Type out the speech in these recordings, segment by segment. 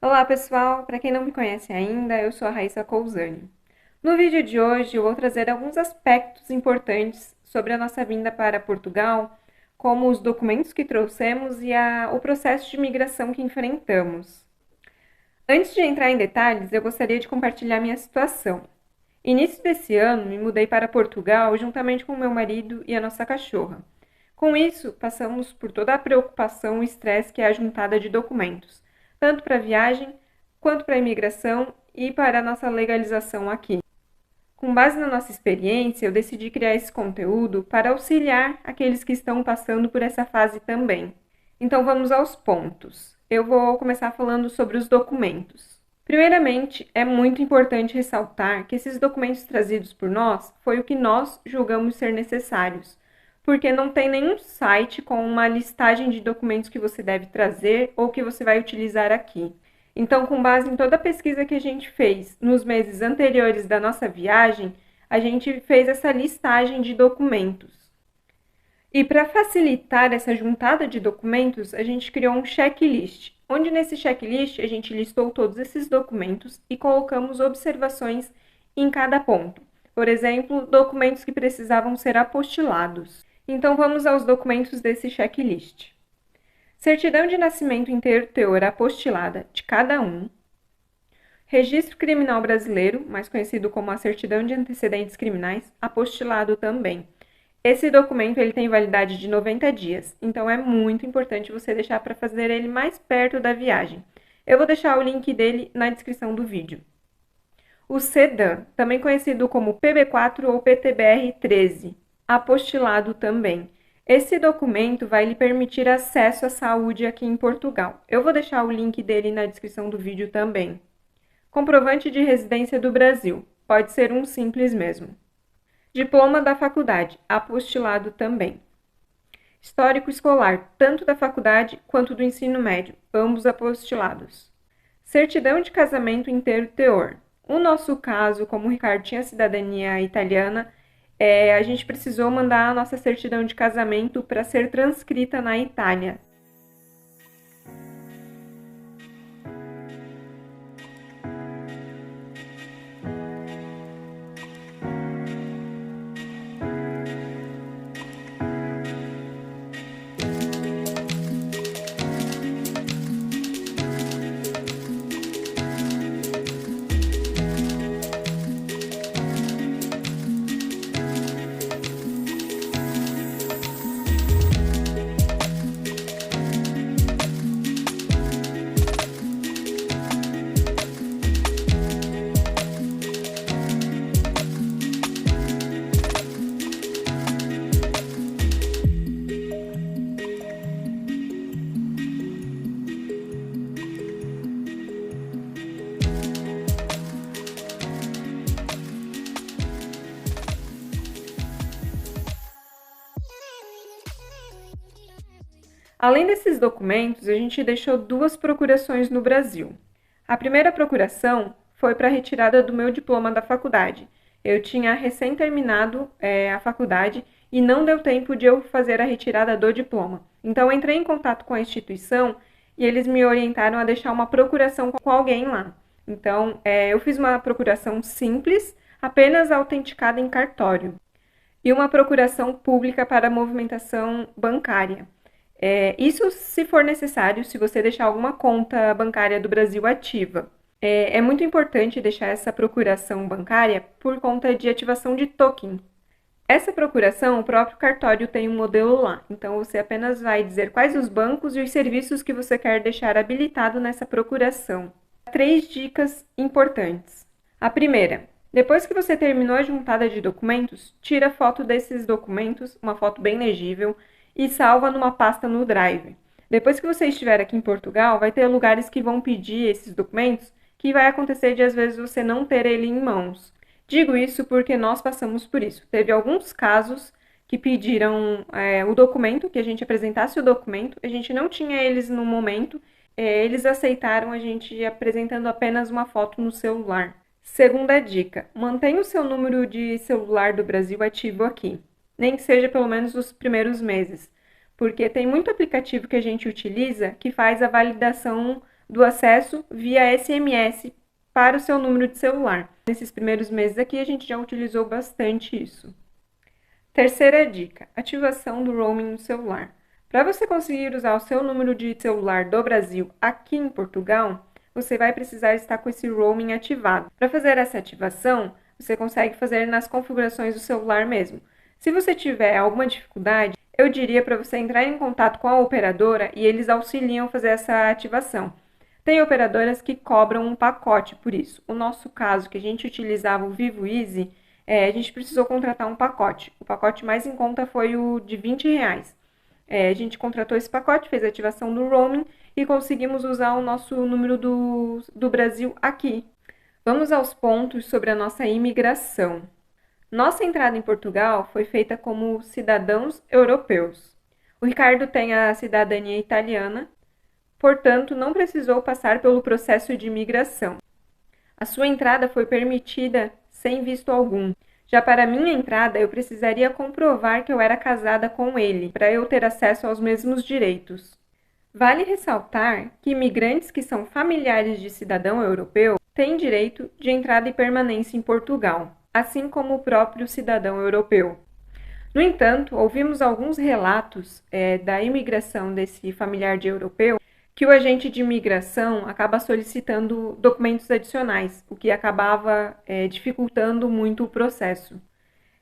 Olá pessoal, para quem não me conhece ainda, eu sou a Raíssa Cousani. No vídeo de hoje eu vou trazer alguns aspectos importantes sobre a nossa vinda para Portugal, como os documentos que trouxemos e o processo de migração que enfrentamos. Antes de entrar em detalhes, eu gostaria de compartilhar minha situação. Início desse ano, me mudei para Portugal juntamente com meu marido e a nossa cachorra. Com isso, passamos por toda a preocupação e estresse que é a juntada de documentos, tanto para a viagem quanto para a imigração e para a nossa legalização aqui. Com base na nossa experiência, eu decidi criar esse conteúdo para auxiliar aqueles que estão passando por essa fase também. Então vamos aos pontos. Eu vou começar falando sobre os documentos. Primeiramente, é muito importante ressaltar que esses documentos trazidos por nós foi o que nós julgamos ser necessários, porque não tem nenhum site com uma listagem de documentos que você deve trazer ou que você vai utilizar aqui. Então, com base em toda a pesquisa que a gente fez nos meses anteriores da nossa viagem, a gente fez essa listagem de documentos. E para facilitar essa juntada de documentos, a gente criou um checklist, onde nesse checklist a gente listou todos esses documentos e colocamos observações em cada ponto. Por exemplo, documentos que precisavam ser apostilados. Então vamos aos documentos desse checklist. Certidão de nascimento inteiro teor apostilada de cada um. Registro criminal brasileiro, mais conhecido como a certidão de antecedentes criminais, apostilado também. Esse documento ele tem validade de 90 dias, então é muito importante você deixar para fazer ele mais perto da viagem. Eu vou deixar o link dele na descrição do vídeo. O CEDAN, também conhecido como PB4 ou PTBR13, apostilado também. Esse documento vai lhe permitir acesso à saúde aqui em Portugal. Eu vou deixar o link dele na descrição do vídeo também. Comprovante de residência do Brasil. Pode ser um simples mesmo. Diploma da faculdade, apostilado também. Histórico escolar, tanto da faculdade quanto do ensino médio, ambos apostilados. Certidão de casamento inteiro teor. O nosso caso, como o Ricardo tinha cidadania italiana, a gente precisou mandar a nossa certidão de casamento para ser transcrita na Itália. Além desses documentos, a gente deixou 2 procurações no Brasil. A primeira procuração foi para a retirada do meu diploma da faculdade. Eu tinha recém terminado a faculdade e não deu tempo de eu fazer a retirada do diploma. Então, eu entrei em contato com a instituição e eles me orientaram a deixar uma procuração com alguém lá. Então, eu fiz uma procuração simples, apenas autenticada em cartório, e uma procuração pública para movimentação bancária. Isso se for necessário, se você deixar alguma conta bancária do Brasil ativa. É muito importante deixar essa procuração bancária por conta de ativação de token. Essa procuração, o próprio cartório tem um modelo lá, então você apenas vai dizer quais os bancos e os serviços que você quer deixar habilitado nessa procuração. 3 dicas importantes. A primeira, depois que você terminou a juntada de documentos, tira foto desses documentos, uma foto bem legível, e salva numa pasta no Drive. Depois que você estiver aqui em Portugal, vai ter lugares que vão pedir esses documentos, que vai acontecer de às vezes você não ter ele em mãos. Digo isso porque nós passamos por isso. Teve alguns casos que pediram o documento, que a gente apresentasse o documento, a gente não tinha eles no momento, eles aceitaram a gente apresentando apenas uma foto no celular. Segunda dica, mantenha o seu número de celular do Brasil ativo aqui, nem que seja pelo menos os primeiros meses, porque tem muito aplicativo que a gente utiliza que faz a validação do acesso via SMS para o seu número de celular. Nesses primeiros meses aqui, a gente já utilizou bastante isso. Terceira dica, ativação do roaming no celular. Para você conseguir usar o seu número de celular do Brasil aqui em Portugal, você vai precisar estar com esse roaming ativado. Para fazer essa ativação, você consegue fazer nas configurações do celular mesmo. Se você tiver alguma dificuldade, eu diria para você entrar em contato com a operadora e eles auxiliam a fazer essa ativação. Tem operadoras que cobram um pacote por isso. O nosso caso, que a gente utilizava o Vivo Easy, a gente precisou contratar um pacote. O pacote mais em conta foi o de R$ 20. A gente contratou esse pacote, fez a ativação do roaming e conseguimos usar o nosso número do Brasil aqui. Vamos aos pontos sobre a nossa imigração. Nossa entrada em Portugal foi feita como cidadãos europeus. O Ricardo tem a cidadania italiana, portanto, não precisou passar pelo processo de imigração. A sua entrada foi permitida sem visto algum. Já para minha entrada, eu precisaria comprovar que eu era casada com ele, para eu ter acesso aos mesmos direitos. Vale ressaltar que imigrantes que são familiares de cidadão europeu têm direito de entrada e permanência em Portugal, assim como o próprio cidadão europeu. No entanto, ouvimos alguns relatos da imigração desse familiar de europeu que o agente de imigração acaba solicitando documentos adicionais, o que acabava dificultando muito o processo.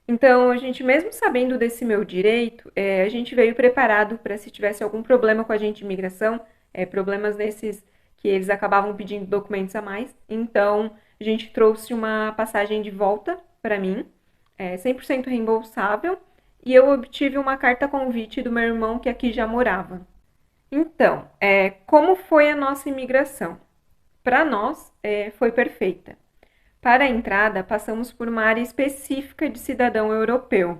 Então, a gente, mesmo sabendo desse meu direito, a gente veio preparado para se tivesse algum problema com a agente de imigração, problemas nesses que eles acabavam pedindo documentos a mais. Então, a gente trouxe uma passagem de volta para mim, 100% reembolsável, e eu obtive uma carta convite do meu irmão que aqui já morava. Então, como foi a nossa imigração? Para nós, foi perfeita. Para a entrada, passamos por uma área específica de cidadão europeu.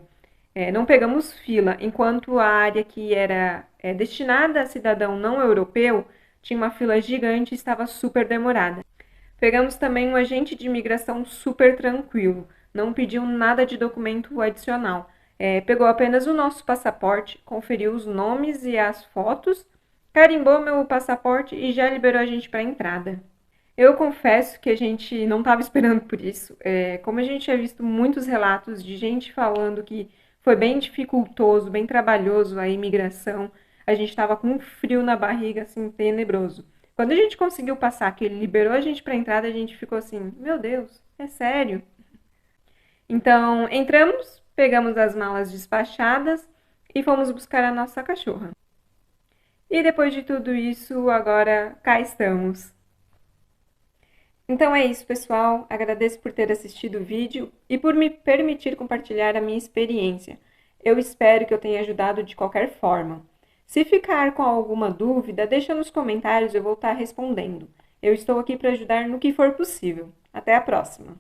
Não pegamos fila, enquanto a área que era destinada a cidadão não europeu tinha uma fila gigante e estava super demorada. Pegamos também um agente de imigração super tranquilo, não pediu nada de documento adicional. Pegou apenas o nosso passaporte, conferiu os nomes e as fotos, carimbou meu passaporte e já liberou a gente para a entrada. Eu confesso que a gente não estava esperando por isso. Como a gente tinha visto muitos relatos de gente falando que foi bem dificultoso, bem trabalhoso a imigração, a gente estava com um frio na barriga, assim, tenebroso. Quando a gente conseguiu passar, que ele liberou a gente para a entrada, a gente ficou assim, meu Deus, é sério? Então, entramos, pegamos as malas despachadas e fomos buscar a nossa cachorra. E depois de tudo isso, agora cá estamos. Então é isso, pessoal. Agradeço por ter assistido o vídeo e por me permitir compartilhar a minha experiência. Eu espero que eu tenha ajudado de qualquer forma. Se ficar com alguma dúvida, deixa nos comentários, eu vou estar respondendo. Eu estou aqui para ajudar no que for possível. Até a próxima!